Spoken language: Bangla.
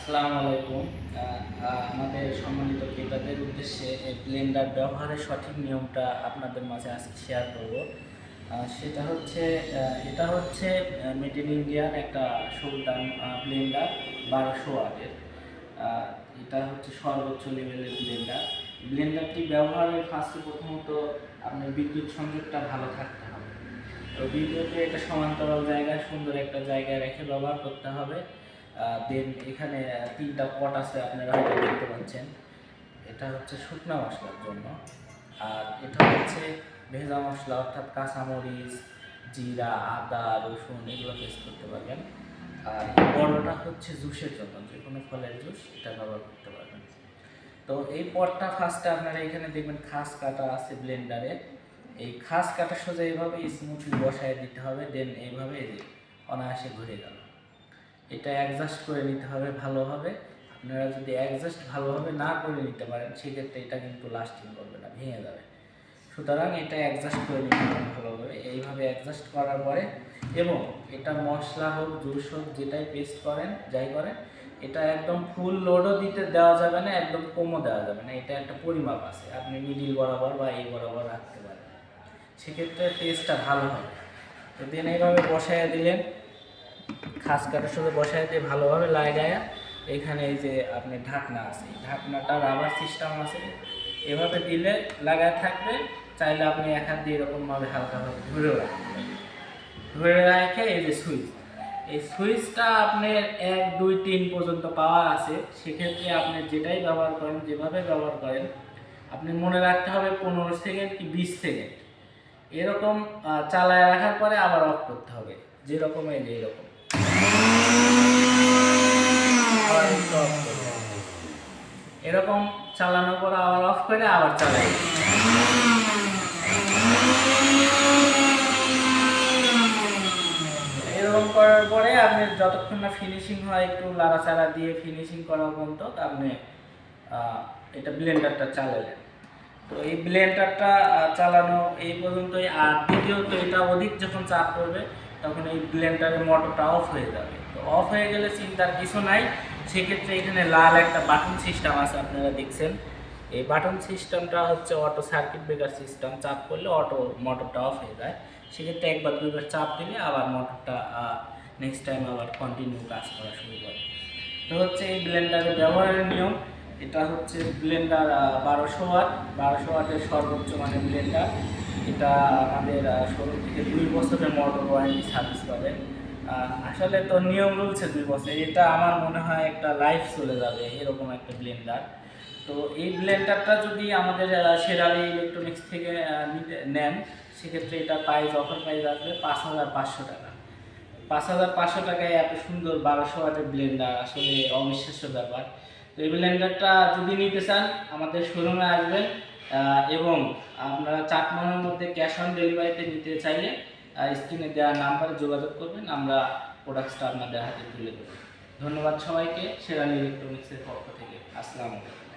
আসসালামু আলাইকুম। আমাদের সম্মানিত ক্রেতাদের উদ্দেশ্যে এই ব্লেন্ডার ব্যবহারের সঠিক নিয়মটা আপনাদের মাঝে আজকে শেয়ার করব। সেটা হচ্ছে এটা হচ্ছে মেড ইন ইন্ডিয়ার একটা সুলতান ব্লেন্ডার 1200 ওয়াটের। এটা হচ্ছে সর্বোচ্চ লেভেলের ব্লেন্ডার। ব্লেন্ডারটি ব্যবহারের প্রথমত আপনার বিদ্যুৎ সংযোগটা ভালো থাকতে হবে। তো বিদ্যুৎে এটা সমান্তরাল জায়গায় সুন্দর একটা জায়গায় রেখে ব্যবহার করতে হবে। দেন এখানে 3টা পট আছে, আপনারা হয়তো দেখতে পাচ্ছেন। এটা হচ্ছে শুকনা মশলার জন্য, আর এটা হচ্ছে ভেজা মশলা অর্থাৎ কাঁচামরিচ, জিরা, আদা, রসুন এগুলো পেস্ট করতে পারবেন। আর বড়টা হচ্ছে জুসের জন্য, যে কোনো ফলের জুস এটা ব্যবহার করতে পারবেন। তো এই পটটা ফার্স্টে আপনারা এখানে দেখবেন খাস কাটা আছে ব্লেন্ডারে। এই খাস কাটা সোজা এইভাবে স্মুথলি বসায় দিতে হবে। দেন এইভাবে অনায়াসে ঘুরে গেল। এটা অ্যাডজাস্ট করে নিতে হবে ভালোভাবে। আপনারা যদি অ্যাডজাস্ট ভালোভাবে না করে নিতে পারেন সেক্ষেত্রে এটা কিন্তু লাস্টিং করবে না, ভেঙে যাবে। সুতরাং এটা অ্যাডজাস্ট করে নিতে হবে ভালোভাবে। এইভাবে অ্যাডজাস্ট করার পরে এবং এটা মশলা হোক জুস হোক যেটাই পেস্ট করেন যাই করেন, এটা একদম ফুল লোডও দেওয়া যাবে না, একদম কমও দেওয়া যাবে না। এটা একটা পরিমাপ আছে, আপনি মিডিল বরাবর বা এই বরাবর রাখতে পারেন, সেক্ষেত্রে টেস্টটা ভালো হবে। তো দেন এইভাবে বসাইয়া দিলেন, খাস কাটার সাথে বসাই দিয়ে ভালোভাবে লাগায়া এখানে এই যে আপনি ঢাকনা আছে, ঢাকনাটা রাবার সিস্টেম আছে, এভাবে দিলে লাগায় থাকবে। চাইলে আপনি এক হাত দিয়ে এরকমভাবে হালকাভাবে ধরেও রাখতে পারেন। ধরে রাখে এই যে সুইচ, এই সুইচটা আপনার 1, 2, 3 পর্যন্ত পাওয়ার আছে। সেক্ষেত্রে আপনি যেটাই ব্যবহার করেন, যেভাবে ব্যবহার করেন, আপনি মনে রাখতে হবে 15 সেকেন্ড কি 20 সেকেন্ড এরকম চালায় রাখার পরে আবার অফ করতে হবে। যেরকম এই যে এরকম এরকম চালানোর পর আবার অফ করে আবার চালাই। এরকম করার পরে আপনি যতক্ষণ না ফিনিশিং হয় একটু লাড়াচাড়া দিয়ে ফিনিশিং করার পর্যন্ত আপনি এটা ব্লেন্ডারটা চালালেন। তো এই ব্লেন্ডারটা চালানো এই পর্যন্তই। আর দ্বিতীয়ত এটা অধিক যখন চাপ পড়বে তখন এই ব্লেন্ডারের মোটরটা অফ হয়ে যাবে। তো অফ হয়ে গেলে চিন্তার কিছু নাই। সেক্ষেত্রে এখানে লাল একটা বাটন সিস্টেম আছে, আপনারা দেখছেন। এই বাটন সিস্টেমটা হচ্ছে অটো সার্কিট ব্রেকার সিস্টেম। চাপ করলে মোটরটা অফ হয়ে যায়। সেক্ষেত্রে একবার দুইবার চাপ দিলে আবার মোটরটা নেক্সট টাইম আবার কন্টিনিউ কাজ করা শুরু করে। তো হচ্ছে এই ব্লেন্ডারের ব্যবহারের নিয়ম। এটা হচ্ছে ব্লেন্ডার 1200 ওয়াট, 1200 ওয়াটের সর্বোচ্চ মানের ব্লেন্ডার। এটা আমাদের শোরুম থেকে 2 বছরের মোটর ওয়ারেন্টি সার্ভিস পাবেন। আসলে তো নিয়ম রুলছে 2 বছর, এটা আমার মনে হয় একটা লাইফ চলে যাবে এরকম একটা ব্লেন্ডার। তো এই ব্লেন্ডারটা যদি আমাদের শেরালি ইলেকট্রনিক্স থেকে নেন, সেক্ষেত্রে এটা অফার প্রাইস আসবে 5500 টাকা। 5500 টাকায় এত সুন্দর 1200 ওয়াটের ব্লেন্ডার আসলে অবিশ্বাস্য ব্যাপার। তো এই ব্লেন্ডারটা যদি নিতে চান আমাদের শোরুমে আসবেন, এবং আপনারা চাটমোহরের মধ্যে ক্যাশ অন ডেলিভারিতে নিতে চাইলে স্ক্রিনে দেওয়া নাম্বারে যোগাযোগ করবেন, আমরা প্রোডাক্টসটা আপনাদের হাতে তুলে দেবো। ধন্যবাদ সবাইকে শেরালি ইলেকট্রনিক্সের পক্ষ থেকে। আসসালামু আলাইকুম।